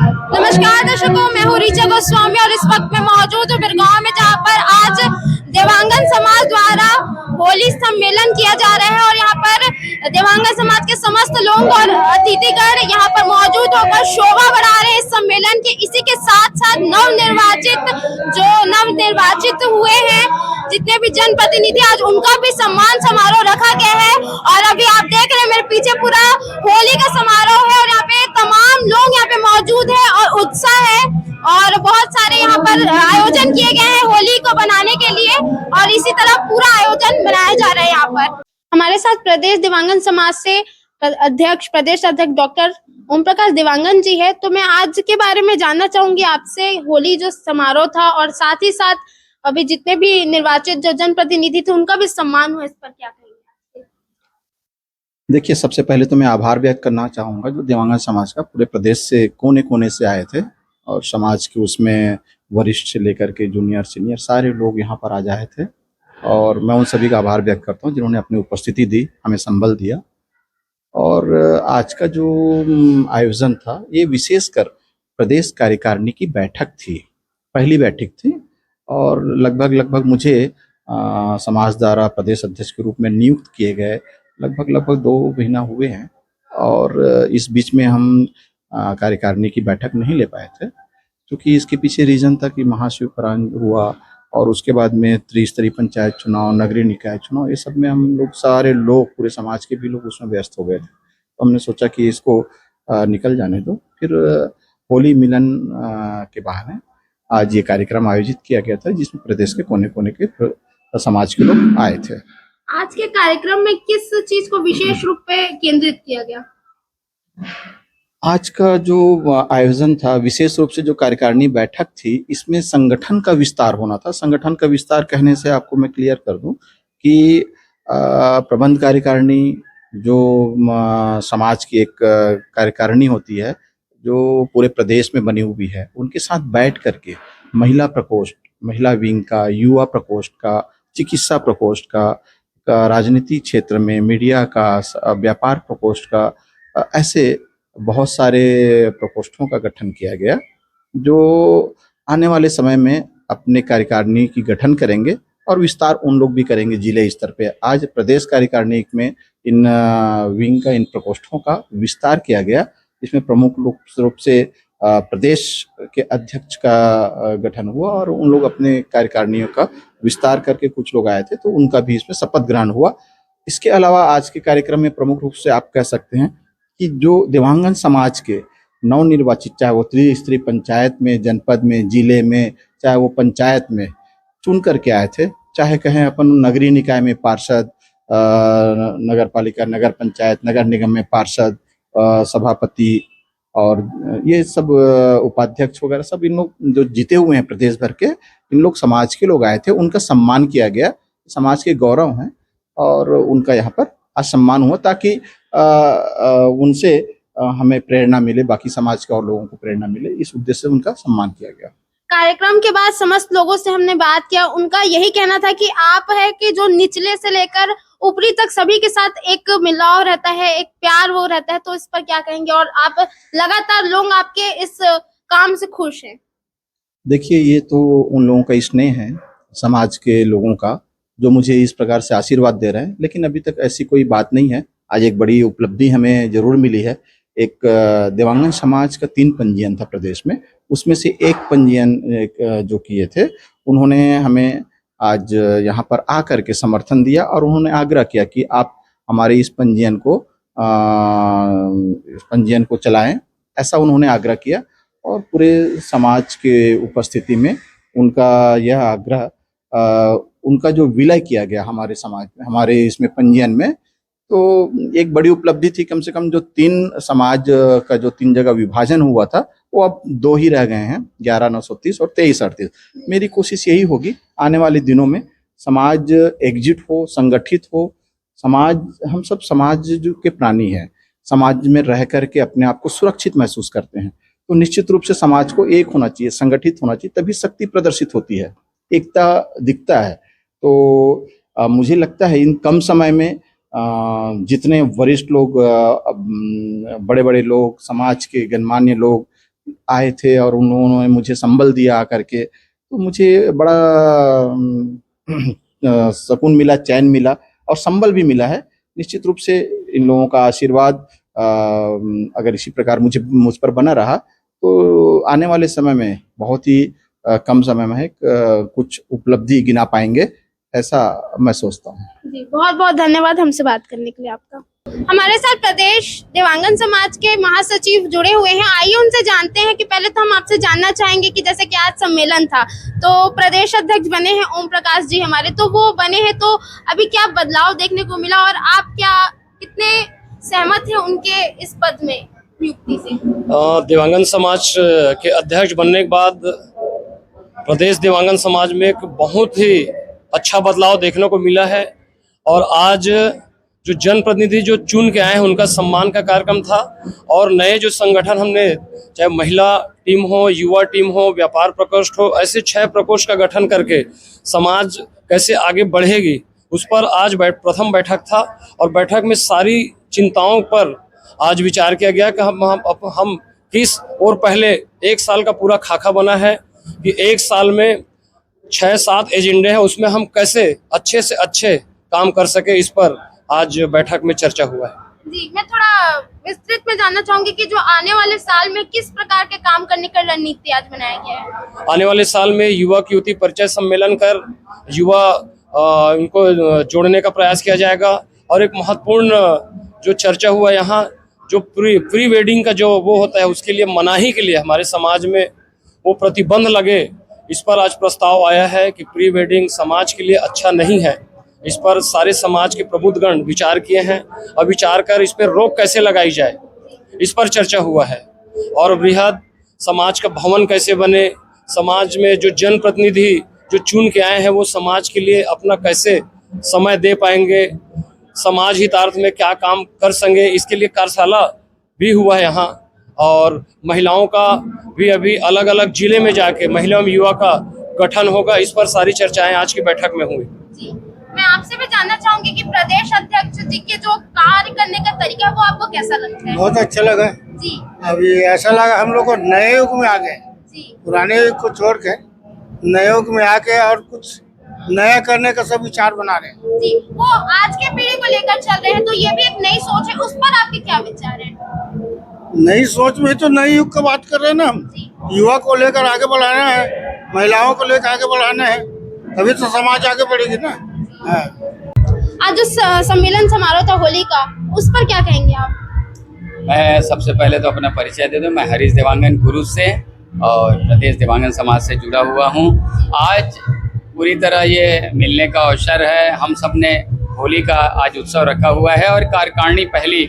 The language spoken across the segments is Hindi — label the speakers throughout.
Speaker 1: नमस्कार दर्शकों, मैं हूँ ऋचा गोस्वामी और इस वक्त मैं मौजूद हूँ बिरगांव में, जहाँ पर आज देवांगन समाज द्वारा होली सम्मेलन किया जा रहा है और यहाँ पर देवांगन समाज के समस्त लोग और अतिथिगण यहाँ पर मौजूद होकर शोभा बढ़ा रहे हैं इस सम्मेलन के। इसी के साथ साथ नव निर्वाचित हुए हैं जितने भी जनप्रतिनिधि, आज उनका भी सम्मान समारोह रखा गया है। और अभी आप देख रहे हैं मेरे पीछे पूरा होली का समारोह है और यहाँ पे तमाम लोग यहाँ पे मौजूद है और उत्साह है और बहुत सारे यहाँ पर आयोजन किए गए हैं होली को बनाने के लिए और इसी तरह पूरा आयोजन बनाया जा रहा है। यहाँ पर हमारे साथ प्रदेश देवांगन समाज से प्रदेश अध्यक्ष डॉक्टर ओम प्रकाश देवांगन जी है। तो मैं आज के बारे में जानना चाहूंगी आपसे, होली जो समारोह था और साथ ही साथ अभी जितने भी निर्वाचित जो जनप्रतिनिधि थे उनका भी सम्मान हुआ, इस पर क्या कहेंगे?
Speaker 2: देखिए, सबसे पहले तो मैं आभार व्यक्त करना चाहूँगा जो देवांगन समाज का पूरे प्रदेश से कोने कोने से आए थे और समाज के उसमें वरिष्ठ से लेकर के जूनियर सीनियर सारे लोग यहाँ पर आ जाए थे और मैं उन सभी का आभार व्यक्त करता हूँ जिन्होंने अपनी उपस्थिति दी, हमें संबल दिया। और आज का जो आयोजन था ये विशेषकर प्रदेश कार्यकारिणी की बैठक थी, पहली बैठक थी और लगभग मुझे समाज द्वारा प्रदेश अध्यक्ष के रूप में नियुक्त किए गए लगभग 2 महीना हुए हैं और इस बीच में हम कार्यकारिणी की बैठक नहीं ले पाए थे क्योंकि इसके पीछे रीजन था कि महाशिवरात्रि हुआ और उसके बाद में त्रिस्तरीय पंचायत चुनाव, नगरीय निकाय चुनाव, ये सब में हम लोग सारे लोग, पूरे समाज के भी लोग उसमें व्यस्त हो गए थे। तो हमने सोचा कि इसको निकल जाने दो। फिर होली मिलन के बहाने आज ये कार्यक्रम आयोजित किया गया था जिसमें प्रदेश के कोने कोने के समाज के लोग आए थे।
Speaker 1: आज के कार्यक्रम में किस चीज को विशेष रूप पे केंद्रित किया गया?
Speaker 2: आज का जो आयोजन था, विशेष रूप से जो कार्यकारिणी बैठक थी, इसमें संगठन का विस्तार होना था। संगठन का विस्तार कहने से आपको मैं क्लियर कर दूं कि प्रबंध कार्यकारिणी जो समाज की एक कार्यकारिणी होती है जो पूरे प्रदेश में बनी हुई है, उनके साथ बैठ करके महिला प्रकोष्ठ, महिला विंग का, युवा प्रकोष्ठ का, चिकित्सा प्रकोष्ठ का, राजनीति क्षेत्र में मीडिया का, व्यापार प्रकोष्ठ का, ऐसे बहुत सारे प्रकोष्ठों का गठन किया गया जो आने वाले समय में अपने कार्यकारिणी की गठन करेंगे और विस्तार उन लोग भी करेंगे जिले स्तर पे। आज प्रदेश कार्यकारिणी में इन विंग का, इन प्रकोष्ठों का विस्तार किया गया, इसमें प्रमुख रूप से प्रदेश के अध्यक्ष का गठन हुआ और उन लोग अपने कार्यकारिणियों का विस्तार करके, कुछ लोग आए थे तो उनका भी इसमें शपथ ग्रहण हुआ। इसके अलावा आज के कार्यक्रम में प्रमुख रूप से आप कह सकते हैं कि जो देवांगन समाज के नवनिर्वाचित, चाहे वो त्रिस्तरीय पंचायत में, जनपद में, जिले में, चाहे वो पंचायत में चुन करके आए थे, चाहे कहें अपन नगरीय निकाय में पार्षद, नगर पालिका, नगर पंचायत, नगर निगम में पार्षद, सभापति और ये सब उपाध्यक्ष वगैरह सब इन लोग जो जीते हुए हैं प्रदेश भर के, इन लोग समाज के लोग आए थे, उनका सम्मान किया गया। समाज के गौरव हैं और उनका यहाँ पर आज सम्मान हुआ ताकि उनसे हमें प्रेरणा मिले, बाकी समाज के और लोगों को प्रेरणा मिले, इस उद्देश्य से उनका सम्मान किया गया।
Speaker 1: कार्यक्रम के बाद समस्त लोगों से हमने बात किया, उनका यही कहना था कि आप है कि जो निचले से लेकर ऊपरी तक सभी के साथ एक मिलाव रहता है, एक प्यार वो रहता है, तो इस पर क्या कहेंगे? और आप लगातार लोग आपके इस काम से खुश हैं?
Speaker 2: देखिए, ये तो उन लोगों का स्नेह है, समाज के लोगों का, जो मुझे इस प्रकार से आशीर्वाद दे रहे हैं, लेकिन अभी तक ऐसी कोई बात नहीं है। आज एक बड़ी उपलब्धि हमें जरूर मिली है। एक देवांगन समाज का 3 पंजीयन था प्रदेश में, उसमें से एक पंजीयन जो किए थे, उन्होंने हमें आज यहाँ पर आकर के समर्थन दिया और उन्होंने आग्रह किया कि आप हमारे इस पंजीयन को चलाएं, ऐसा उन्होंने आग्रह किया और पूरे समाज के उपस्थिति में उनका यह आग्रह, उनका जो विलय किया गया हमारे समाज में, हमारे इसमें पंजीयन में, तो एक बड़ी उपलब्धि थी। कम से कम जो 3 समाज का जो 3 जगह विभाजन हुआ था वो अब 2 ही रह गए हैं, 11,930 और 23,38। मेरी कोशिश यही होगी आने वाले दिनों में समाज एकजुट हो, संगठित हो। समाज, हम सब समाज के प्राणी हैं, समाज में रह करके अपने आप को सुरक्षित महसूस करते हैं, तो निश्चित रूप से समाज को एक होना चाहिए, संगठित होना चाहिए, तभी शक्ति प्रदर्शित होती है, एकता दिखता है। तो मुझे लगता है इन कम समय में जितने वरिष्ठ लोग, बड़े बड़े लोग, समाज के गणमान्य लोग आए थे और उन्होंने मुझे संबल दिया आकर के, तो मुझे बड़ा सुकून मिला, चैन मिला और संबल भी मिला है। निश्चित रूप से इन लोगों का आशीर्वाद अगर इसी प्रकार मुझ पर बना रहा तो आने वाले समय में बहुत ही कम समय में कुछ उपलब्धि गिना पाएंगे, ऐसा मैं सोचता हूँ।
Speaker 1: जी, बहुत बहुत धन्यवाद हमसे बात करने के लिए आपका। हमारे साथ प्रदेश देवांगन समाज के महासचिव जुड़े हुए हैं, आइए उनसे जानते हैं कि पहले तो हम आपसे जानना चाहेंगे कि जैसे कि आज सम्मेलन था तो प्रदेश अध्यक्ष बने हैं ओम प्रकाश जी हमारे, तो वो बने हैं तो अभी क्या बदलाव देखने को मिला और आप क्या कितने सहमत हैं उनके इस पद में नियुक्ति से?
Speaker 3: देवांगन समाज के अध्यक्ष बनने के बाद प्रदेश देवांगन समाज में एक बहुत ही अच्छा बदलाव देखने को मिला है और आज जो जनप्रतिनिधि जो चुन के आए हैं उनका सम्मान का कार्यक्रम था और नए जो संगठन हमने, चाहे महिला टीम हो, युवा टीम हो, व्यापार प्रकोष्ठ हो, ऐसे 6 प्रकोष्ठ का गठन करके समाज कैसे आगे बढ़ेगी उस पर आज प्रथम बैठक था और बैठक में सारी चिंताओं पर आज विचार किया गया कि हम किस, और पहले 1 साल का पूरा खाका बना है कि 1 साल में 6-7 एजेंडे हैं, उसमें हम कैसे अच्छे से अच्छे काम कर सके, इस पर आज बैठक में चर्चा हुआ है।
Speaker 1: जी, मैं थोड़ा विस्तृत में जानना चाहूंगी कि जो आने वाले साल में किस प्रकार के काम करने का रणनीति आज बनाया गया है?
Speaker 3: आने वाले साल में युवक युवती परिचय सम्मेलन कर युवा उनको जोड़ने का प्रयास किया जाएगा और एक महत्वपूर्ण जो चर्चा हुआ यहाँ, जो प्री वेडिंग का जो वो होता है उसके लिए मनाही के लिए हमारे समाज में वो प्रतिबंध लगे, इस पर आज प्रस्ताव आया है कि प्री वेडिंग समाज के लिए अच्छा नहीं है। इस पर सारे समाज के प्रबुद्धगण विचार किए हैं और विचार कर इस पर रोक कैसे लगाई जाए, इस पर चर्चा हुआ है। और बृहद समाज का भवन कैसे बने, समाज में जो जनप्रतिनिधि जो चुन के आए हैं वो समाज के लिए अपना कैसे समय दे पाएंगे, समाज हितार्थ में क्या काम कर सकेंगे, इसके लिए कार्यशाला भी हुआ है यहाँ। और महिलाओं का भी अभी अलग अलग जिले में जाके महिला एवं युवा का गठन होगा, इस पर सारी चर्चाएं आज की बैठक में हुई।
Speaker 1: जी, मैं आपसे भी जानना चाहूंगी कि प्रदेश अध्यक्ष जी के जो कार्य करने का तरीका है वो आपको कैसा लगता है?
Speaker 4: बहुत अच्छा लगा
Speaker 1: जी।
Speaker 4: अभी ऐसा लगा हम लोग को नए युग में आ गए, पुराने युग को छोड़ के नए युग में आके और कुछ नया करने का सब विचार बना रहे हैं।
Speaker 1: जी, वो आज के पीढ़ी को लेकर चल रहे हैं तो ये भी एक नई सोच है, उस पर आपके क्या विचार हैं?
Speaker 4: नई सोच में तो नए युग की बात कर रहे हैं ना हम, युवा को लेकर आगे बढ़ाना है, महिलाओं को लेकर आगे बढ़ाना है, तभी तो समाज आगे बढ़ेगी ना।
Speaker 1: आज जो सम्मेलन समारोह था होली का, उस पर क्या कहेंगे आप?
Speaker 5: मैं सबसे पहले तो अपना परिचय दे दूं, मैं हरीश देवांगन गुरु से और प्रदेश देवांगन समाज से जुड़ा हुआ हूं। आज पूरी तरह ये मिलने का अवसर है, हम सब ने होली का आज उत्सव रखा हुआ है और कार्यकारिणी पहली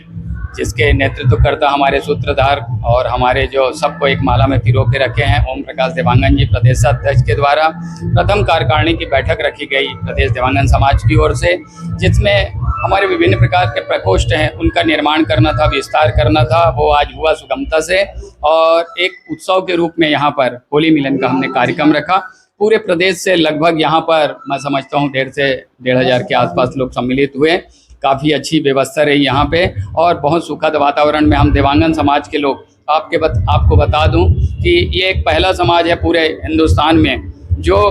Speaker 5: जिसके नेतृत्व करता हमारे सूत्रधार और हमारे जो सबको एक माला में पिरो के रखे हैं ओम प्रकाश देवांगन जी प्रदेशाध्यक्ष के द्वारा प्रथम कार्यकारिणी की बैठक रखी गई प्रदेश देवांगन समाज की ओर से, जिसमें हमारे विभिन्न प्रकार के प्रकोष्ठ हैं उनका निर्माण करना था, विस्तार करना था, वो आज हुआ सुगमता से। और एक उत्सव के रूप में यहाँ पर होली मिलन का हमने कार्यक्रम रखा। पूरे प्रदेश से लगभग यहाँ पर मैं समझता हूँ 1,500 से 1,500 के आसपास लोग सम्मिलित हुए। काफ़ी अच्छी व्यवस्था रही यहाँ पे और बहुत सुखद वातावरण में हम देवांगन समाज के लोग आपको बता दूं कि ये एक पहला समाज है पूरे हिंदुस्तान में जो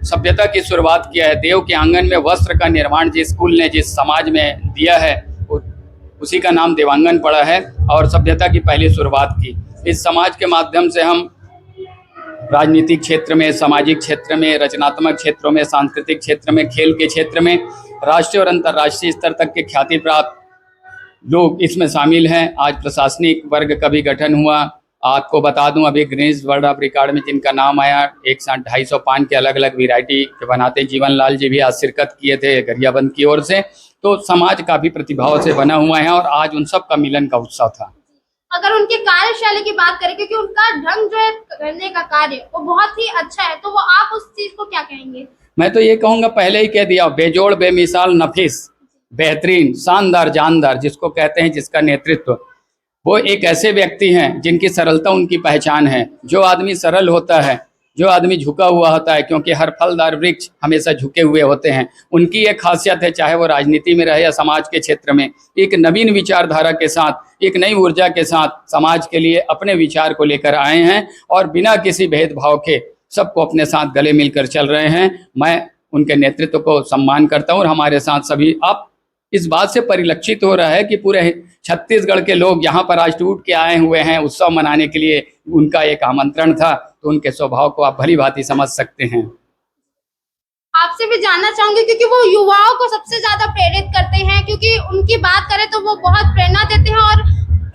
Speaker 5: सभ्यता की शुरुआत किया है। देव के आंगन में वस्त्र का निर्माण जिस कुल ने जिस समाज में दिया है उसी का नाम देवांगन पड़ा है और सभ्यता की पहली शुरुआत की। इस समाज के माध्यम से हम राजनीतिक क्षेत्र में, सामाजिक क्षेत्र में, रचनात्मक क्षेत्रों में, सांस्कृतिक क्षेत्र में, खेल के क्षेत्र में राष्ट्रीय और अंतर्राष्ट्रीय स्तर तक के ख्याति प्राप्त लोग इसमें शामिल हैं। आज प्रशासनिक वर्ग का भी गठन हुआ। आपको बता दूं अभी गिनीज वर्ल्ड ऑफ रिकॉर्ड में जिनका नाम आया, 100-250 पान के अलग अलग वैरायटी के बनाते जीवन लाल जी भी आज शिरकत किए थे गरियाबंद की ओर से। तो समाज काफ़ी प्रतिभाओं से बना हुआ है और आज उन सब का मिलन का उत्सव था।
Speaker 1: अगर उनके कार्यशैली की बात करें, क्योंकि उनका ढंग जो है करने का कार्य वो बहुत ही अच्छा है, तो वो आप उस चीज को क्या कहेंगे?
Speaker 5: मैं तो ये कहूँगा, पहले ही कह दिया, बेजोड़ बेमिसाल नफीस बेहतरीन शानदार जानदार जिसको कहते हैं, जिसका नेतृत्व वो एक ऐसे व्यक्ति हैं जिनकी सरलता उनकी पहचान है। जो आदमी सरल होता है, जो आदमी झुका हुआ होता है, क्योंकि हर फलदार वृक्ष हमेशा झुके हुए होते हैं, उनकी एक खासियत है, चाहे वो राजनीति में रहे या समाज के क्षेत्र में, एक नवीन विचारधारा के साथ एक नई ऊर्जा के साथ समाज के लिए अपने विचार को लेकर आए हैं और बिना किसी भेदभाव के सबको अपने साथ गले मिलकर चल रहे हैं। मैं उनके नेतृत्व को सम्मान करता हूं और हमारे साथ सभी आप इस बात से परिलक्षित हो रहा है कि पूरे छत्तीसगढ़ के लोग यहाँ पर आज टूट के आए हुए हैं उत्सव मनाने के लिए। उनका एक आमंत्रण था, तो उनके स्वभाव को आप भली भांति समझ सकते हैं।
Speaker 1: आपसे भी जानना चाहूंगी क्योंकि वो युवाओं को सबसे ज्यादा प्रेरित करते हैं, क्योंकि उनकी बात करें तो वो बहुत प्रेरणा देते हैं और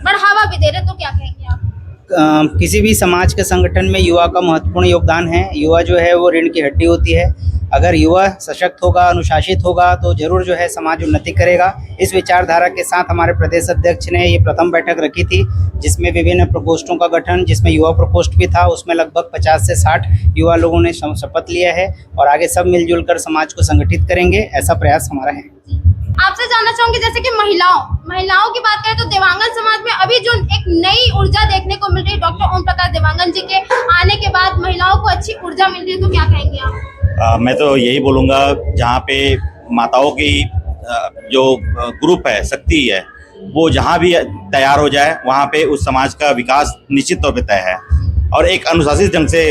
Speaker 1: बढ़ावा भी दे रहे, तो क्या कहेंगे आप?
Speaker 6: किसी भी समाज के संगठन में युवा का महत्वपूर्ण योगदान है। युवा जो है वो रीढ़ की हड्डी होती है। अगर युवा सशक्त होगा, अनुशासित होगा तो जरूर जो है समाज उन्नति करेगा। इस विचारधारा के साथ हमारे प्रदेश अध्यक्ष ने ये प्रथम बैठक रखी थी, जिसमें विभिन्न प्रकोष्ठों का गठन, जिसमें युवा प्रकोष्ठ भी था। उसमें लगभग 50 से 60 युवा लोगों ने शपथ लिया है और आगे सब मिलजुल कर समाज को संगठित करेंगे, ऐसा प्रयास हमारा है।
Speaker 1: आपसे जानना चाहूंगी जैसे कि महिलाओं की बात करें तो देवांगन समाज में अभी जो एक नई ऊर्जा देखने को मिल रही है, डॉक्टर ओम प्रकाश देवांगन जी के आने के बाद महिलाओं को अच्छी ऊर्जा मिल रही है, तो क्या कहेंगे आप?
Speaker 7: मैं तो यही बोलूँगा, जहाँ पे माताओं की जो ग्रुप है, शक्ति है, वो जहाँ भी तैयार हो जाए वहाँ पे उस समाज का विकास निश्चित तौर पे तय है और एक अनुशासित ढंग से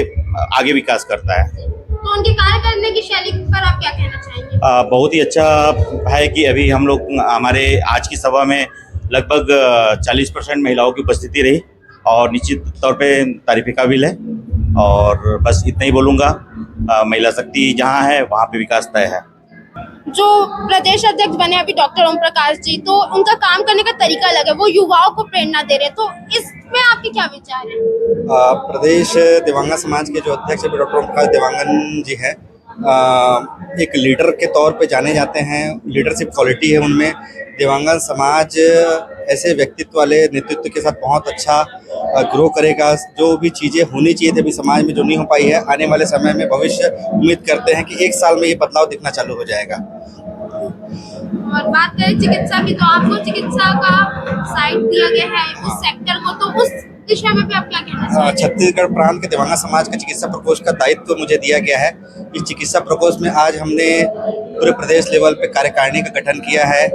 Speaker 7: आगे विकास करता है।
Speaker 1: तो उनके कार्य करने की शैली पर आप क्या कहना चाहेंगे?
Speaker 7: बहुत ही अच्छा है कि अभी हम लोग हमारे आज की सभा में लगभग 40% महिलाओं की उपस्थिति रही और निश्चित तौर पे तारीफ़ काबिल है। और बस इतना ही बोलूँगा, महिला शक्ति जहाँ है वहाँ पे विकास तय है।
Speaker 1: जो प्रदेश अध्यक्ष बने अभी डॉक्टर ओम प्रकाश जी, तो उनका काम करने का तरीका अलग है, वो युवाओं को प्रेरणा दे रहे हैं, तो इसमें आपके क्या विचार हैं?
Speaker 8: प्रदेश देवांगन समाज के जो अध्यक्ष डॉक्टर ओम प्रकाश देवांगन जी हैं, एक लीडर के तौर पे जाने जाते हैं। लीडरशिप क्वालिटी है उनमें। देवांगन समाज ऐसे व्यक्तित्व वाले नेतृत्व के साथ बहुत अच्छा ग्रो करेगा। जो भी चीज़ें होनी चाहिए थी अभी समाज में जो नहीं हो पाई है, आने वाले समय में भविष्य उम्मीद करते हैं कि 1 साल में ये बदलाव दिखना चालू हो जाएगा।
Speaker 1: और बात करें चिकित्सा की, तो आपको चिकित्सा का साइट दिया गया है उस सेक्टर को, तो उस दिशा में भी आप क्या कहना चाहेंगे?
Speaker 8: छत्तीसगढ़ प्रांत के देवांगन समाज का चिकित्सा प्रकोष्ठ का दायित्व मुझे दिया गया है। इस चिकित्सा प्रकोष्ठ में आज हमने पूरे प्रदेश लेवल पे कार्यकारिणी का गठन किया है।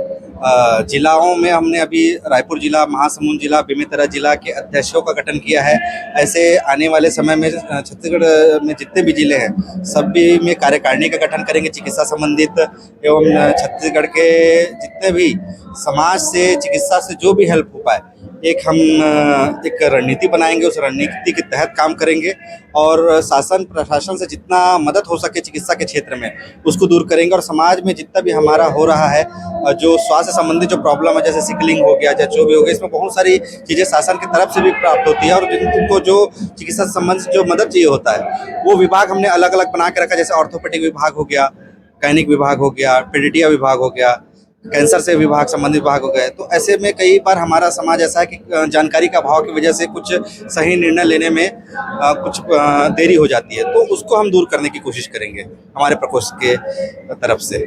Speaker 8: जिलाओं में हमने अभी रायपुर जिला, महासमुंद जिला, बेमेतरा जिला के अध्यक्षों का गठन किया है। ऐसे आने वाले समय में छत्तीसगढ़ में जितने भी जिले हैं सभी में कार्यकारिणी का गठन करेंगे चिकित्सा संबंधित। एवं छत्तीसगढ़ के जितने भी समाज से, चिकित्सा से जो भी हेल्प हो पाए, हम एक रणनीति बनाएंगे। उस रणनीति के तहत काम करेंगे और शासन प्रशासन से जितना मदद हो सके चिकित्सा के क्षेत्र में उसको दूर करेंगे। और समाज में जितना भी हमारा हो रहा है, जो स्वास्थ्य संबंधी जो प्रॉब्लम है, जैसे सिकलिंग हो गया, या जो भी हो गया, इसमें बहुत सारी चीज़ें शासन की तरफ से भी प्राप्त होती है। और जिनको जो चिकित्सा संबंधी जो मदद चाहिए होता है, वो विभाग हमने अलग अलग बना के रखा। जैसे ऑर्थोपेडिक विभाग हो गया, गायनिक विभाग हो गया, पेडिट्रिया विभाग हो गया, कैंसर से विभाग संबंधित विभाग हो गए। तो ऐसे में कई बार हमारा समाज ऐसा है कि जानकारी का अभाव की वजह से कुछ सही निर्णय लेने में कुछ देरी हो जाती है, तो उसको हम दूर करने की कोशिश करेंगे हमारे प्रकोष्ठ के तरफ से।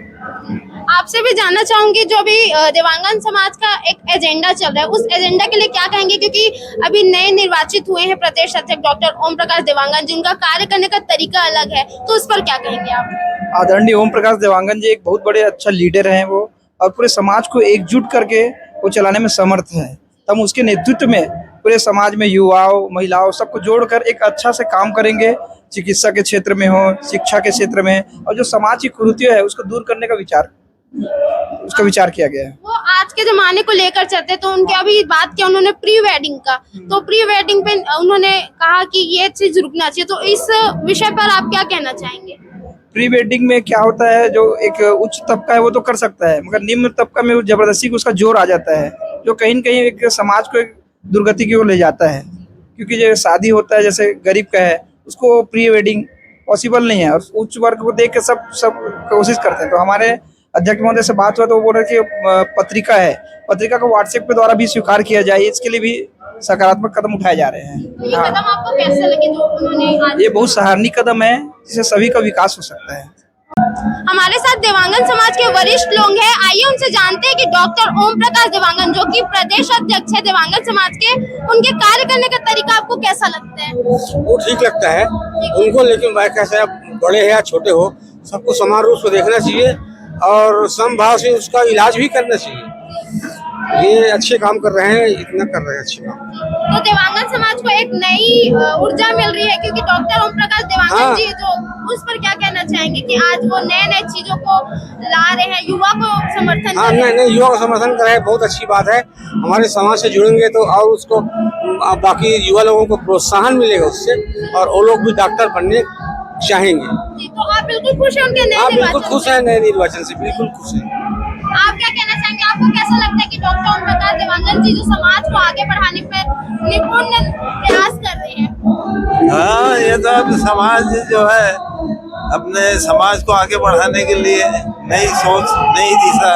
Speaker 1: आपसे भी जानना चाहूंगी, जो भी देवांगन समाज का एक एजेंडा चल रहा है, उस एजेंडा के लिए क्या कहेंगे? क्योंकि अभी नए निर्वाचित हुए हैं प्रदेश अध्यक्ष डॉक्टर ओम प्रकाश देवांगन जी, उनका कार्य करने का तरीका अलग है, तो उस पर क्या कहेंगे आप?
Speaker 9: आदरणीय ओम प्रकाश देवांगन जी एक बहुत बड़े अच्छा लीडर हैं वो, और पूरे समाज को एकजुट करके वो चलाने में समर्थ है। हम उसके नेतृत्व में पूरे समाज में युवाओं, महिलाओं सबको जोड़कर एक अच्छा से काम करेंगे। चिकित्सा के क्षेत्र में हो, शिक्षा के क्षेत्र में, और जो समाज की कुरीतियां है उसको दूर करने का विचार किया गया है।
Speaker 1: वो आज के जमाने को लेकर चलते, तो उनके अभी बात किया उन्होंने प्री वेडिंग का, तो प्री वेडिंग पे उन्होंने कहा कि ये चीज रुकना चाहिए, तो इस विषय पर आप क्या कहना चाहेंगे?
Speaker 9: प्री वेडिंग में क्या होता है, जो एक उच्च तबका है वो तो कर सकता है, मगर निम्न तबका में जबरदस्ती उसका जोर आ जाता है, जो कहीं न कहीं एक समाज को एक दुर्गति की ओर ले जाता है। क्योंकि जो शादी होता है, जैसे गरीब का है, उसको प्री वेडिंग पॉसिबल नहीं है, और उच्च वर्ग को देख के सब कोशिश करते हैं। तो हमारे अध्यक्ष महोदय से बात हुआ तो वो बोल रहे कि पत्रिका को व्हाट्सएप के द्वारा भी स्वीकार किया जाए, इसके लिए भी सकारात्मक कदम उठाए जा रहे हैं।
Speaker 1: तो ये कदम आपको कैसे लगे जो उन्होंने आज?
Speaker 9: ये बहुत सराहनीय कदम है, जिससे सभी का विकास हो सकता है।
Speaker 1: हमारे साथ देवांगन समाज के वरिष्ठ लोग हैं, आइए उनसे जानते हैं कि डॉक्टर ओम प्रकाश देवांगन, जो कि प्रदेश अध्यक्ष है देवांगन समाज के, उनके कार्य करने का तरीका आपको कैसा लगता है?
Speaker 4: वो ठीक लगता है उनको, लेकिन वह कैसे बड़े हो या छोटे हो, सबको समान रूप से देखना चाहिए और समभाव से उसका इलाज भी करना चाहिए।
Speaker 9: ये अच्छे काम कर रहे हैं, इतना कर रहे हैं अच्छे काम।
Speaker 1: तो देवांगन समाज को एक नई ऊर्जा मिल रही है, क्योंकि डॉक्टर ओम प्रकाश देवांगन
Speaker 9: हाँ।
Speaker 1: जी जो उस पर क्या कहना चाहेंगे कि आज वो नए नए चीजों को ला रहे हैं, युवा को समर्थन
Speaker 9: हाँ,
Speaker 1: कर रहे हैं।
Speaker 9: नहीं युवा का समर्थन कर रहे हैं, बहुत अच्छी बात है। हमारे समाज से जुड़ेंगे तो और उसको बाकी युवा लोगों को प्रोत्साहन मिलेगा उससे, और वो लोग भी डॉक्टर बनने चाहेंगे।
Speaker 1: जी, तो आप बिल्कुल खुश हैं उनके नए
Speaker 9: हाँ, बिल्कुल
Speaker 1: निर्वाचन
Speaker 9: खुश
Speaker 1: से?
Speaker 9: है नए निर्वाचन से, बिल्कुल खुश है।
Speaker 1: आप क्या कहना चाहेंगे, आपको कैसा लगता है कि डॉक्टर ओम प्रकाश देवांगन जी जो समाज को आगे बढ़ाने पर निपुण प्रयास कर रहे हैं?
Speaker 10: हाँ, ये तो अब समाज जो है अपने समाज को आगे बढ़ाने के लिए नई सोच, नई दिशा,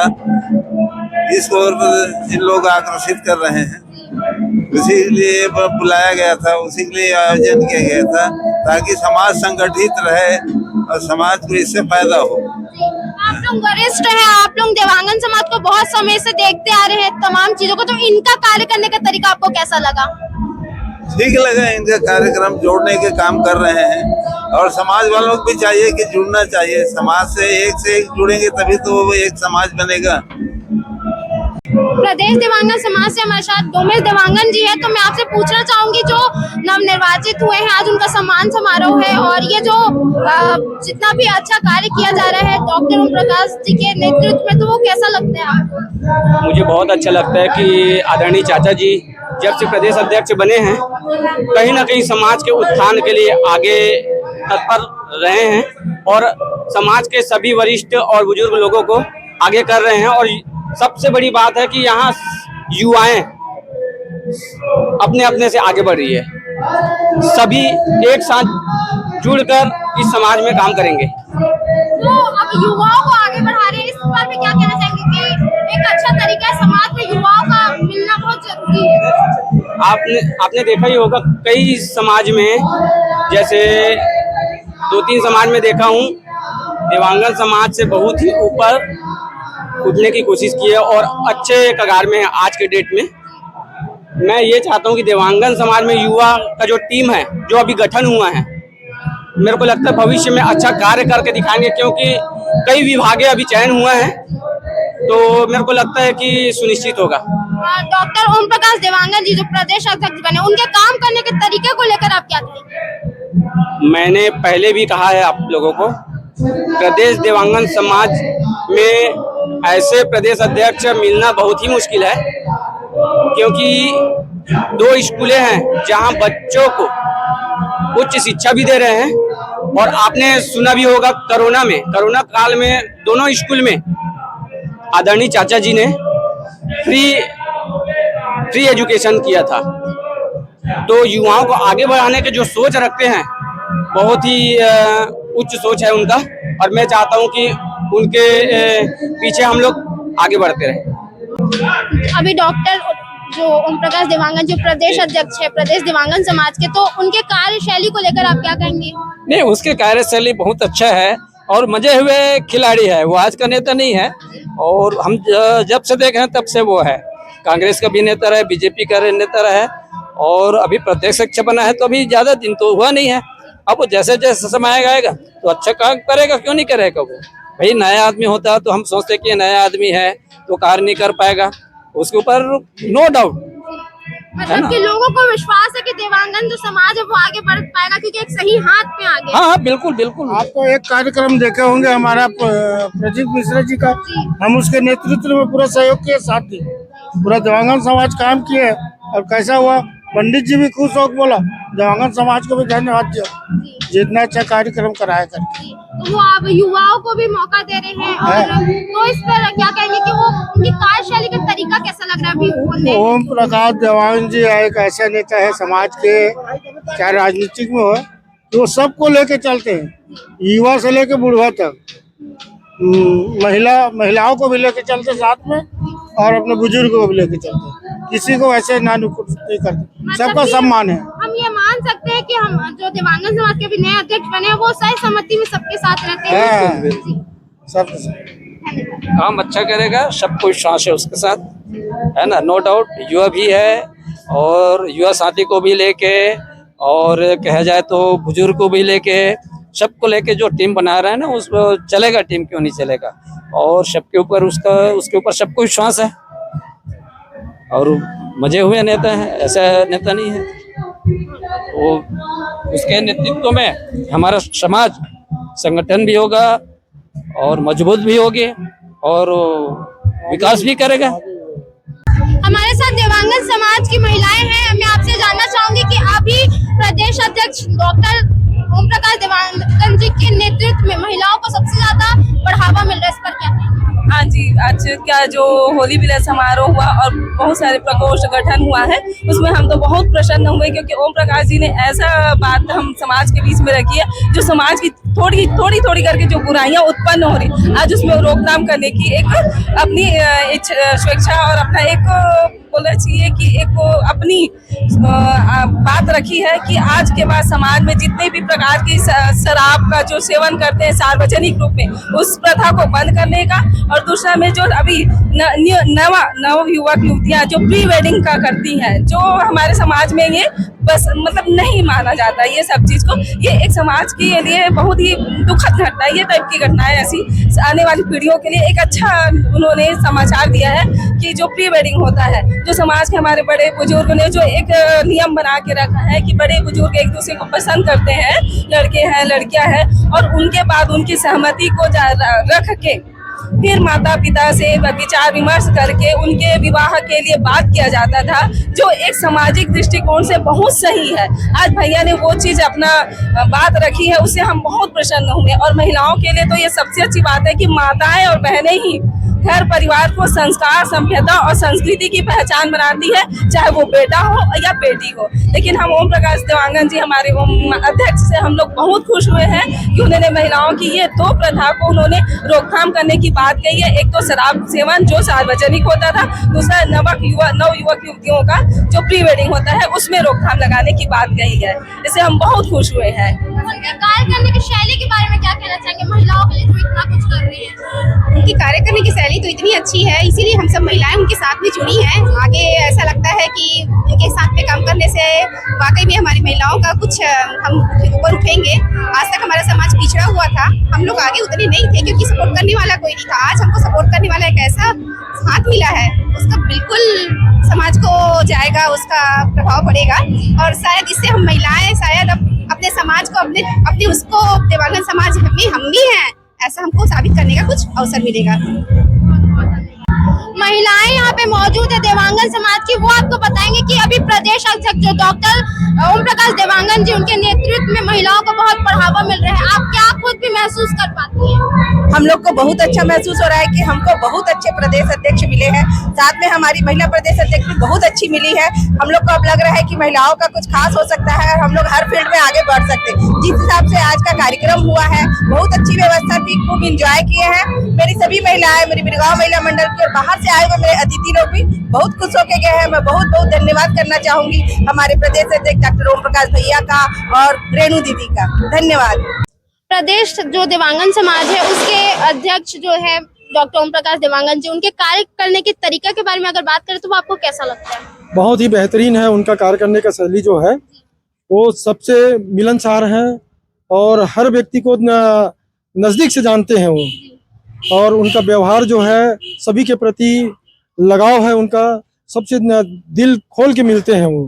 Speaker 10: इस ओर इन लोग आकर्षित कर रहे हैं। उसी के लिए बुलाया गया था, उसी के लिए आयोजन किया गया था, ताकि समाज संगठित रहे और समाज को इससे फायदा हो।
Speaker 1: आप लोग वरिष्ठ हैं, आप लोग देवांगन समाज को बहुत समय से देखते आ रहे हैं तमाम चीजों को, तो इनका कार्य करने का तरीका आपको कैसा लगा?
Speaker 10: ठीक लगा, इनका कार्यक्रम जोड़ने के काम कर रहे हैं, और समाज वालों को भी चाहिए कि जुड़ना चाहिए। समाज से एक जुड़ेंगे तभी तो वो एक समाज बनेगा।
Speaker 1: प्रदेश देवांगन समाज से हमारे साथ डोमेश देवांगन जी है, तो मैं आपसे पूछना चाहूंगी जो नवनिर्वाचित हुए हैं, आज उनका सम्मान समारोह है, और ये जो जितना भी अच्छा कार्य किया जा रहा है डॉक्टर ओम प्रकाश जी के नेतृत्व में, तो वो कैसा लगता है आपको?
Speaker 11: मुझे बहुत अच्छा लगता है कि आदरणीय चाचा जी जब से प्रदेश अध्यक्ष बने हैं, कहीं ना कहीं समाज के उत्थान के लिए आगे तत्पर रहे हैं, और समाज के सभी वरिष्ठ और बुजुर्ग लोगों को आगे कर रहे हैं। और सबसे बड़ी बात है कि यहाँ युवाएं अपने अपने से आगे बढ़ रही है, सभी एक साथ जुड़कर इस समाज में काम करेंगे।
Speaker 1: तो अब युवाओं को आगे बढ़ा रहे हैं, इस पर भी क्या कहना चाहेंगे कि एक अच्छा तरीका है, समाज में युवाओं का मिलना बहुत जरूरी है?
Speaker 11: आपने देखा ही होगा, कई समाज में, जैसे 2-3 समाज में देखा हूँ, देवांगन समाज से बहुत ही ऊपर उठने की कोशिश की है और अच्छे कगार में है आज के डेट में। मैं ये चाहता हूँ कि देवांगन समाज में युवा का जो टीम है, जो अभी गठन हुआ है, मेरे को लगता है भविष्य में अच्छा कार्य करके दिखाएंगे, क्योंकि कई विभागे अभी चयन हुए हैं, तो मेरे को लगता है कि सुनिश्चित होगा।
Speaker 1: डॉक्टर ओम प्रकाश देवांगन जी जो प्रदेश अध्यक्ष बने, उनके काम करने के तरीके को लेकर आप क्या कहेंगे?
Speaker 11: मैंने पहले भी कहा है आप लोगों को, प्रदेश देवांगन समाज में ऐसे प्रदेश अध्यक्ष मिलना बहुत ही मुश्किल है, क्योंकि 2 स्कूलें हैं जहां बच्चों को उच्च शिक्षा भी दे रहे हैं, और आपने सुना भी होगा कोरोना काल में दोनों स्कूल में आदरणीय चाचा जी ने फ्री एजुकेशन किया था। तो युवाओं को आगे बढ़ाने के जो सोच रखते हैं, बहुत ही उच्च सोच है उनका, और मैं चाहता हूं कि उनके पीछे हम लोग आगे बढ़ते रहें।
Speaker 1: अभी डॉक्टर जो ओम प्रकाश देवांगन जो प्रदेश अध्यक्ष है प्रदेश देवांगन समाज के, तो उनके कार्यशैली को लेकर आप क्या कहेंगे?
Speaker 12: नहीं, उसके कार्यशैली बहुत अच्छा है और मजे हुए खिलाड़ी है। वो आज का नेता नहीं है, और हम जब से देखे हैं तब से वो है। कांग्रेस का भी नेता रहे, बीजेपी का नेता रहे, और अभी प्रदेश अध्यक्ष बना है, तो अभी ज्यादा दिन तो हुआ नहीं है। अब वो जैसे जैसे समय आएगा तो अच्छा काम करेगा, क्यों नहीं करेगा। वो भाई नया आदमी होता है तो हम सोचते कि नया आदमी है तो कार्य नहीं कर पाएगा, उसके ऊपर नो डाउट,
Speaker 1: मतलब कि लोगों को विश्वास है कि देवांगन जो समाज है वो आगे बढ़ पाएगा, क्योंकि एक सही हाथ में आगे।
Speaker 12: हाँ, बिल्कुल बिल्कुल।
Speaker 4: आपको एक कार्यक्रम देखे होंगे हमारा प्रदीप मिश्रा जी का, हम उसके नेतृत्व में पूरा सहयोग के साथ थे, पूरा देवांगन समाज काम किए, और कैसा हुआ, पंडित जी भी खुश होकर बोला देवांगन समाज को भी धन्यवाद दिया, जितना अच्छा कार्यक्रम कराया करके।
Speaker 1: तो वो आप युवाओं को भी मौका दे रहे हैं, और तो इस पर क्या कहेंगे कि वो उनकी कार्यशैली का तरीका कैसा लग रहा है अभी बोलने?
Speaker 4: ओम प्रकाश देवांगन जी एक ऐसा नेता है समाज के, चाहे राजनीतिक में हो, वो सबको लेके चलते हैं, युवा से लेके बुढ़वा तक, महिलाओं को भी लेके चलते साथ में, और अपने बुजुर्गों को भी लेके चलते, किसी को ऐसे ना नुकसान नहीं करते, सबका सम्मान है।
Speaker 1: हम ये मान सकते हैं कि हम जो देवांगन समाज के भी नए अध्यक्ष बने हैं, वो सही सहमति में सबके साथ रहते हैं।
Speaker 4: सब
Speaker 12: काम अच्छा करेगा, सबको विश्वास है उसके साथ, है ना, नो डाउट। युवा भी है, और युवा साथी को भी लेके, और कहा जाए तो बुजुर्ग को भी लेके, सबको लेके जो टीम बना रहा है ना, उस चलेगा, टीम क्यों नहीं चलेगा। और सबके ऊपर उसके ऊपर सबको विश्वास है। और मजे हुए नेता हैं, ऐसा नेता नहीं है। वो उसके नेतृत्व में हमारा समाज संगठन भी होगा और मजबूत भी होगी और विकास भी करेगा।
Speaker 1: हमारे साथ देवांगन समाज की महिलाएं हैं। मैं आपसे जानना चाहूंगी कि अभी प्रदेश अध्यक्ष डॉक्टर ओम प्रकाश देवांगन जी के नेतृत्व में महिलाओं को सबसे ज्यादा बढ़ावा मिल रहा है, इस पर क्या कहेंगे?
Speaker 13: हाँ जी, आज का जो होली मिलन समारोह हुआ और बहुत सारे प्रकोष्ठ गठन हुआ है, उसमें हम तो बहुत प्रसन्न हुए, क्योंकि ओम प्रकाश जी ने ऐसा बात हम समाज के बीच में रखी है जो समाज की थोड़ी करके जो बुराइयां उत्पन्न हो रही, आज उसमें रोकथाम करने की एक अपनी स्वेच्छा और अपना एक बोलना चाहिए कि एक अपनी बात रखी है कि आज के बाद समाज में जितने भी प्रकार की शराब का जो सेवन करते हैं सार्वजनिक रूप में, उस प्रथा को बंद करने का, और दूसरा में जो अभी नव युवक युवतियां जो प्री वेडिंग का करती हैं, जो हमारे समाज में ये बस मतलब नहीं माना जाता ये सब चीज को, ये एक समाज के लिए बहुत ही दुखद घटना है। ये टाइप की घटनाएं ऐसी आने वाली पीढ़ियों के लिए एक अच्छा उन्होंने समाचार दिया है कि जो प्री वेडिंग होता है, जो समाज के हमारे बड़े बुजुर्ग ने जो एक नियम बना के रखा है कि बड़े बुजुर्ग एक दूसरे को पसंद करते हैं, लड़के हैं लड़कियां हैं, और उनके बाद उनकी सहमति को रख के फिर माता पिता से विचार विमर्श करके उनके विवाह के लिए बात किया जाता था, जो एक सामाजिक दृष्टिकोण से बहुत सही है। आज भैया ने वो चीज अपना बात रखी है, उससे हम बहुत प्रसन्न हुए। और महिलाओं के लिए तो ये सबसे अच्छी बात है कि माताएं और बहनें ही घर परिवार को संस्कार, सभ्यता और संस्कृति की पहचान बनाती है, चाहे वो बेटा हो या बेटी हो। लेकिन हम ओम प्रकाश देवांगन जी हमारे ओम अध्यक्ष से हम लोग बहुत खुश हुए हैं कि उन्होंने महिलाओं की ये दो प्रथा को उन्होंने रोकथाम करने की बात कही है। एक तो शराब सेवन जो सार्वजनिक होता था, दूसरा नव युवक युवतियों का जो प्री वेडिंग होता है उसमें रोकथाम लगाने की बात कही है। इससे हम बहुत खुश हुए हैं।
Speaker 1: उनके कार्य करने की शैली के बारे में क्या कहना चाहेंगे, महिलाओं के लिए जो इतना कुछ कर रही है?
Speaker 14: उनकी कार्य करने की शैली तो इतनी अच्छी है, इसीलिए हम सब महिलाएं उनके साथ में जुड़ी हैं। आगे ऐसा लगता है कि उनके साथ में काम करने से वाकई में हमारी महिलाओं का कुछ हम ऊपर उठेंगे। आज तक हमारा समाज पिछड़ा हुआ था, हम लोग आगे उतने नहीं थे क्योंकि सपोर्ट करने वाला कोई नहीं था। आज हमको सपोर्ट करने वाला एक ऐसा हाथ मिला है, उसका बिल्कुल समाज को जाएगा, उसका प्रभाव पड़ेगा। और शायद इससे हम महिलाएं शायद अपने समाज को अपने उसको देवांगन समाज में हम भी हैं ऐसा हमको साबित करने का कुछ अवसर मिलेगा।
Speaker 1: महिलाएं यहाँ पे मौजूद है देवांगन समाज की, वो आपको बताएंगे कि अभी प्रदेश अध्यक्ष जो डॉक्टर ओम प्रकाश देवांगन जी, उनके नेतृत्व में महिलाओं को बहुत बढ़ावा मिल रहा है। आप क्या खुद भी महसूस कर पाती हैं?
Speaker 14: हम लोग को बहुत अच्छा महसूस हो रहा है कि हमको बहुत अच्छे प्रदेश अध्यक्ष मिले हैं, साथ में हमारी महिला प्रदेश अध्यक्ष भी बहुत अच्छी मिली है। हम लोग को अब लग रहा है कि महिलाओं का कुछ खास हो सकता है और हम लोग हर फील्ड में आगे बढ़ सकते हैं। जिस हिसाब से आज का कार्यक्रम हुआ है, बहुत अच्छी व्यवस्था थी, खूब इंजॉय किए हैं। मेरी सभी महिलाएं, मेरी बिरगांव महिला मंडल की और बाहर से आए हुए मेरे अतिथि लोग भी बहुत खुश होके गए हैं। मैं बहुत बहुत धन्यवाद करना चाहूंगी हमारे प्रदेश अध्यक्ष डॉक्टर ओम प्रकाश भैया का और रेणु दीदी का। धन्यवाद।
Speaker 1: प्रदेश जो देवांगन समाज है उसके अध्यक्ष जो है डॉक्टर ओम प्रकाश देवांगन जी, उनके कार्य करने के तरीका के बारे में अगर बात करें तो वो आपको कैसा लगता है?
Speaker 15: बहुत ही बेहतरीन है उनका कार्य करने का शैली जो है, वो सबसे मिलनसार है और हर व्यक्ति को नज़दीक से जानते हैं वो, और उनका व्यवहार जो है सभी के प्रति लगाव है उनका, सबसे दिल खोल के मिलते हैं वो।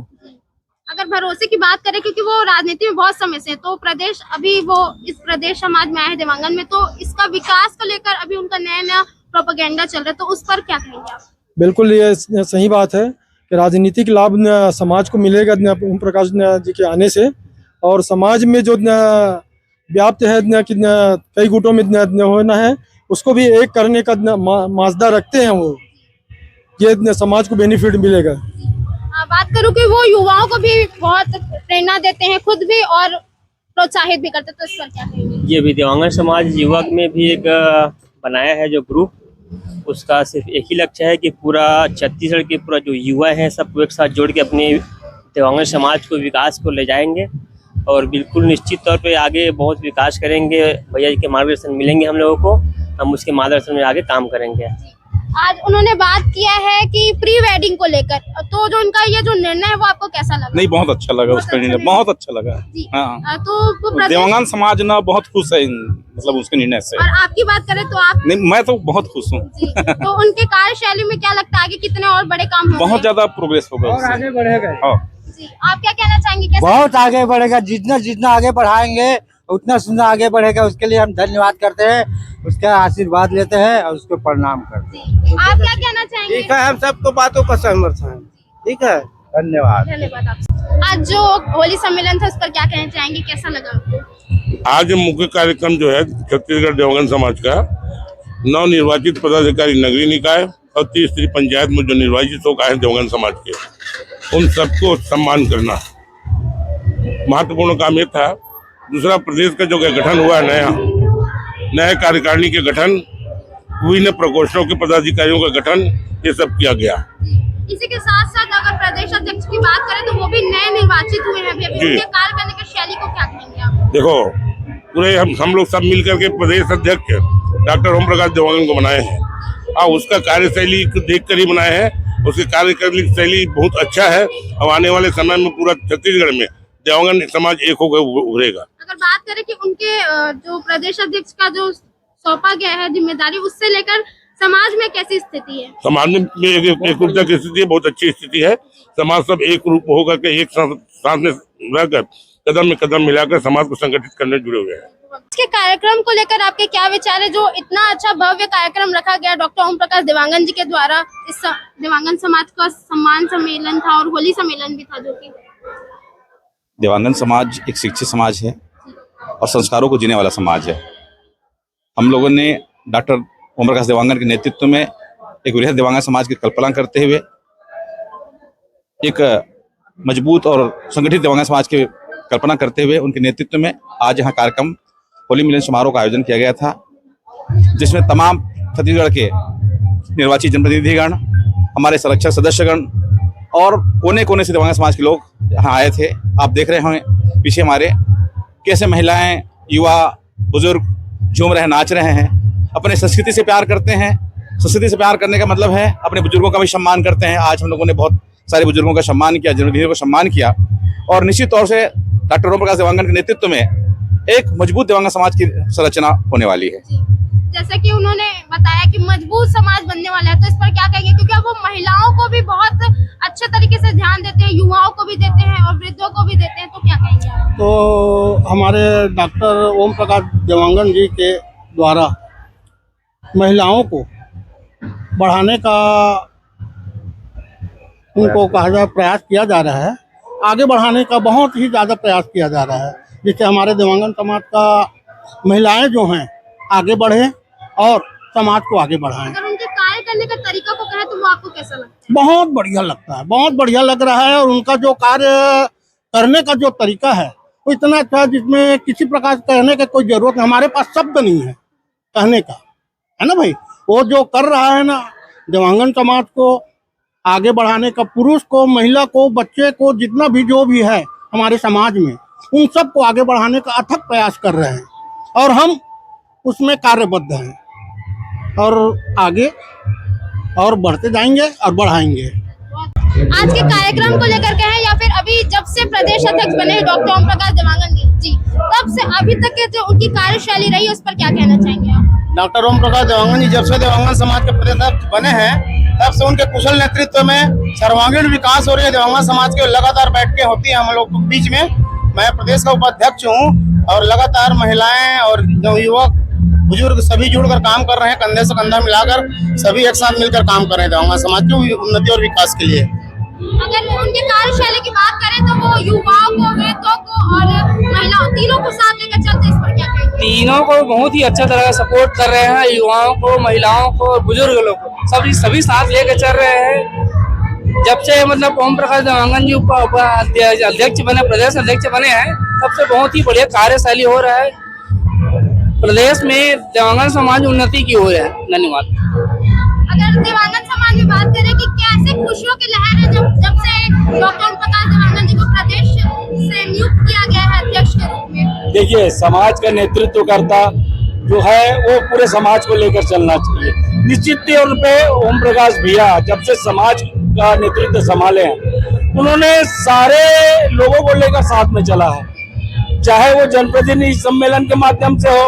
Speaker 1: अगर भरोसे की बात करें, क्योंकि वो राजनीति में बहुत समय से, तो प्रदेश अभी वो इस प्रदेश समाज में आए हैं देवांगन में, तो इसका विकास को लेकर अभी उनका नया प्रोपेगेंडा चल रहा है, तो उस पर क्या कहेंगे आप?
Speaker 15: बिल्कुल ये सही बात है कि राजनीतिक लाभ समाज को मिलेगा ओम प्रकाश जी के आने से, और समाज में जो व्याप्त है कि कई गुटों में होना है उसको भी एक करने का माजदा रखते हैं वो, ये समाज को बेनिफिट मिलेगा।
Speaker 1: बात करूं कि वो युवाओं को भी बहुत प्रेरणा देते हैं, खुद भी और प्रोत्साहित भी करते हैं, तो इस पर क्या कहेंगे?
Speaker 16: ये भी देवांगन समाज युवक में भी एक बनाया है जो ग्रुप, उसका सिर्फ एक ही लक्ष्य है कि पूरा छत्तीसगढ़ के पूरा जो युवा है सबको एक साथ जोड़ के अपने देवांगन समाज को विकास को ले जाएंगे, और बिल्कुल निश्चित तौर पे आगे बहुत विकास करेंगे। भैया जी के मार्गदर्शन मिलेंगे हम लोगों को, हम उसके मार्गदर्शन में आगे काम करेंगे।
Speaker 1: आज उन्होंने बात किया है कि प्री वेडिंग को लेकर, तो जो इनका ये जो निर्णय है वो आपको कैसा लगा?
Speaker 17: नहीं, बहुत अच्छा लगा उसका निर्णय, बहुत अच्छा लगा। हाँ,
Speaker 1: तो
Speaker 17: देवांगन समाज ना बहुत खुश है मतलब उसके निर्णय से।
Speaker 1: और आपकी बात करें तो आप?
Speaker 17: नहीं, मैं तो बहुत खुश हूँ।
Speaker 1: तो उनके कार्यशैली में क्या लगता है आगे कितने और बड़े काम होंगे?
Speaker 17: बहुत ज्यादा प्रोग्रेस होगा
Speaker 9: और आगे बढ़ेगा।
Speaker 1: जी, आप क्या कहना चाहेंगे? कैसे?
Speaker 18: बहुत आगे बढ़ेगा, जितना जितना आगे बढ़ाएंगे उतना सुंदर आगे बढ़ेगा। उसके लिए हम धन्यवाद करते हैं, उसका आशीर्वाद लेते हैं और उसको प्रणाम करते हैं।
Speaker 1: आप क्या कहना चाहेंगे?
Speaker 9: ठीक है, हम सबको बातों का सहमत हैं। ठीक है,
Speaker 18: धन्यवाद।
Speaker 1: धन्यवाद आपसे। आज जो होली सम्मेलन था उस पर क्या कहना चाहेंगे, कैसा लगा आपको?
Speaker 19: आज मुख्य कार्यक्रम जो है छत्तीसगढ़ देवांगन समाज का नव निर्वाचित पदाधिकारी नगरीय निकाय और तीसरी पंचायत में जो निर्वाचित होकर आए देवांगन समाज के, उन सबको सम्मान करना महत्वपूर्ण काम ये था। दूसरा, प्रदेश का जो गठन हुआ है नए कार्यकारिणी के गठन, विभिन्न प्रकोष्ठों के पदाधिकारियों का गठन, ये सब किया गया।
Speaker 1: इसी के साथ साथ अगर प्रदेश अध्यक्ष की बात करें तो वो भी नए निर्वाचित हुए हैं अभी। उनके कार्य करने की शैली को क्या कहेंगे आप?
Speaker 19: देखो, पूरे हम लोग सब मिलकर के प्रदेश अध्यक्ष डॉक्टर ओम प्रकाश देवांगन को बनाए हैं और उसका कार्यशैली को देख कर ही बनाए हैं। उसकी कार्यशैली शैली बहुत अच्छा है और आने वाले समय में पूरा छत्तीसगढ़ में देवांगन समाज एक होकर उभरेगा।
Speaker 1: अगर बात करें कि उनके जो प्रदेश अध्यक्ष का जो सौंपा गया है जिम्मेदारी, उससे लेकर समाज में कैसी स्थिति है?
Speaker 19: समाज में एक रूपता की स्थिति बहुत अच्छी स्थिति है। समाज सब एक रूप होकर के एक साथ में रहकर कदम में कदम मिलाकर समाज को संगठित करने जुड़े हुए हैं।
Speaker 1: इसके कार्यक्रम को लेकर आपके क्या विचार है? जो इतना अच्छा भव्य कार्यक्रम रखा गया डॉक्टर ओम प्रकाश देवांगन जी के द्वारा, इस देवांगन समाज का सम्मान सम्मेलन था और होली सम्मेलन भी था, जो कि
Speaker 7: देवांगन समाज एक शिक्षित समाज है और संस्कारों को जीने वाला समाज है। हम लोगों ने डॉक्टर ओम प्रकाश देवांगन के नेतृत्व में एक वृहद देवांगन समाज की कल्पना करते हुए एक मजबूत और संगठित देवांगन समाज की कल्पना करते हुए उनके नेतृत्व में आज यहाँ कार्यक्रम होली मिलन समारोह का आयोजन किया गया था, जिसमें तमाम छत्तीसगढ़ के निर्वाचित जनप्रतिनिधिगण, हमारे संरक्षक सदस्यगण और कोने कोने से देवांगन समाज के लोग यहाँ आए थे। आप देख रहे होंगे पीछे हमारे कैसे महिलाएं, युवा, बुजुर्ग झूम रहे, नाच रहे हैं, अपने संस्कृति से प्यार करते हैं। संस्कृति से प्यार करने का मतलब है अपने बुजुर्गों का भी सम्मान करते हैं। आज हम लोगों ने बहुत सारे बुजुर्गों का सम्मान किया, जनप्रतिनिधियों को सम्मान किया और निश्चित तौर से डॉक्टर ओम प्रकाश देवांगन के नेतृत्व में एक मजबूत देवांगन समाज की संरचना होने वाली है।
Speaker 1: जैसे कि उन्होंने बताया कि मजबूत समाज बनने वाला है, तो इस पर क्या कहेंगे? क्योंकि अब वो महिलाओं को भी बहुत अच्छे तरीके से ध्यान देते हैं, युवाओं को भी देते हैं और वृद्धों को भी देते हैं, तो क्या कहेंगे आप?
Speaker 4: तो हमारे डॉक्टर ओम प्रकाश देवांगन जी के द्वारा महिलाओं को बढ़ाने का उनको कहा जाए प्रयास किया जा रहा है, आगे बढ़ाने का बहुत ही ज़्यादा प्रयास किया जा रहा है, जिससे हमारे देवांगन समाज का महिलाएं जो हैं आगे बढ़े और समाज को आगे बढ़ाएं।
Speaker 1: अगर उनके कार्य करने का तरीका को कहें तो वो आपको कैसा लगता है?
Speaker 4: बहुत बढ़िया लगता है, बहुत बढ़िया लग रहा है और उनका जो कार्य करने का जो तरीका है वो इतना अच्छा है जिसमें किसी प्रकार कहने की कोई जरूरत नहीं, हमारे पास शब्द नहीं है कहने का, है ना भाई। वो जो कर रहा है ना देवांगन समाज को आगे बढ़ाने का, पुरुष को, महिला को, बच्चे को, जितना भी जो भी है हमारे समाज में, उन सबको आगे बढ़ाने का अथक प्रयास कर रहे हैं और हम उसमें कार्यबद्ध हैं और आगे और बढ़ते जाएंगे और बढ़ाएंगे।
Speaker 1: आज के कार्यक्रम को लेकर कहें या फिर अभी जब से प्रदेश अध्यक्ष बने डॉक्टर ओम प्रकाश देवांगन जी, तब से अभी तक के जो उनकी कार्यशैली रही है उस पर क्या कहना चाहेंगे आप?
Speaker 9: डॉक्टर ओम प्रकाश देवांगन जी जब से देवांगन समाज के प्रदेश अध्यक्ष बने हैं तब से उनके कुशल नेतृत्व में सर्वांगीण विकास हो रही है। देवांगन समाज के लगातार बैठकें होती हैं हम लोग के बीच में। मैं प्रदेश का उपाध्यक्ष हूँ और लगातार महिलाएं और युवक बुजुर्ग सभी जुड़कर काम कर रहे हैं, कंधे से कंधा मिलाकर सभी एक साथ मिलकर काम कर रहे हैं देवांगन समाज की उन्नति और विकास के लिए।
Speaker 1: अगर उनके कार्यशैली की बात करें तो वो युवाओं को, वृद्धों को और महिलाओं तीनों को साथ लेकर चलते, इस पर क्या कहेंगे?
Speaker 11: तीनों को बहुत ही अच्छा तरह सपोर्ट कर रहे हैं, युवाओं को, महिलाओं को, बुजुर्ग लोग को, सभी साथ लेकर चल रहे हैं। जब से मतलब ओम प्रकाश देवांगन जी अध्यक्ष बने, प्रदेश अध्यक्ष बने हैं, तब से बहुत ही बढ़िया कार्यशैली हो रहा है। प्रदेश में देवांगन समाज उन्नति की हो रहा है। धन्यवाद।
Speaker 1: अगर देवांगन समाज में बात करें कि कैसे खुशियों की लहर है जब से डॉक्टर ओम प्रकाश देवांगन जी को प्रदेश से नियुक्त किया गया है अध्यक्ष के रूप में।
Speaker 12: देखिए, समाज का नेतृत्व करता जो है वो पूरे समाज को लेकर चलना चाहिए।
Speaker 20: निश्चित तौर पे ओम प्रकाश भैया जब से समाज का नेतृत्व संभाले हैं, उन्होंने सारे लोगों को लेकर साथ में चला है, चाहे वो जनप्रतिनिधि सम्मेलन के माध्यम से हो,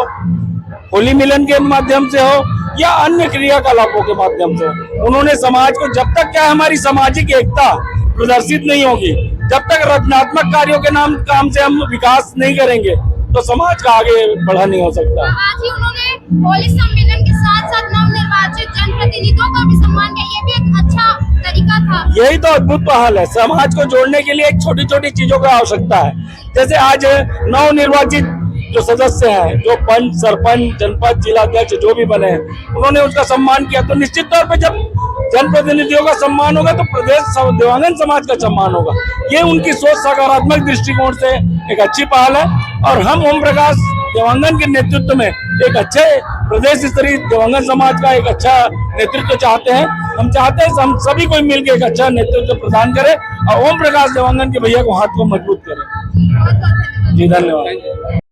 Speaker 20: होली मिलन के माध्यम से हो या अन्य क्रियाकलापों के माध्यम से। उन्होंने समाज को, जब तक क्या हमारी सामाजिक एकता प्रदर्शित नहीं होगी, जब तक रचनात्मक कार्यों के काम से हम विकास नहीं करेंगे, तो समाज का आगे बढ़ा नहीं हो सकता।
Speaker 1: आज ही उन्होंने होली सम्मेलन के साथ साथ नवनिर्वाचित जनप्रतिनिधियों का भी सम्मान किया, ये भी एक अच्छा तरीका था।
Speaker 20: यही तो अद्भुत पहल है। समाज को जोड़ने के लिए छोटी छोटी चीजों की आवश्यकता है। जैसे आज नवनिर्वाचित जो सदस्य हैं, जो पंच, सरपंच, जनपद, जिला अध्यक्ष जो भी बने हैं, उन्होंने उसका सम्मान किया। तो निश्चित तौर पे जब जनप्रतिनिधियों का सम्मान होगा तो प्रदेश देवांगन समाज का सम्मान होगा। ये उनकी सोच सकारात्मक दृष्टिकोण से एक अच्छी पहल है और हम ओम प्रकाश देवांगन के नेतृत्व में एक अच्छे प्रदेश स्तरीय देवांगन समाज का एक अच्छा नेतृत्व चाहते हैं। हम चाहते हैं हम सभी को मिलकर एक अच्छा नेतृत्व प्रदान करें और ओम प्रकाश देवांगन के भैया को हाथ को मजबूत करें। जी धन्यवाद।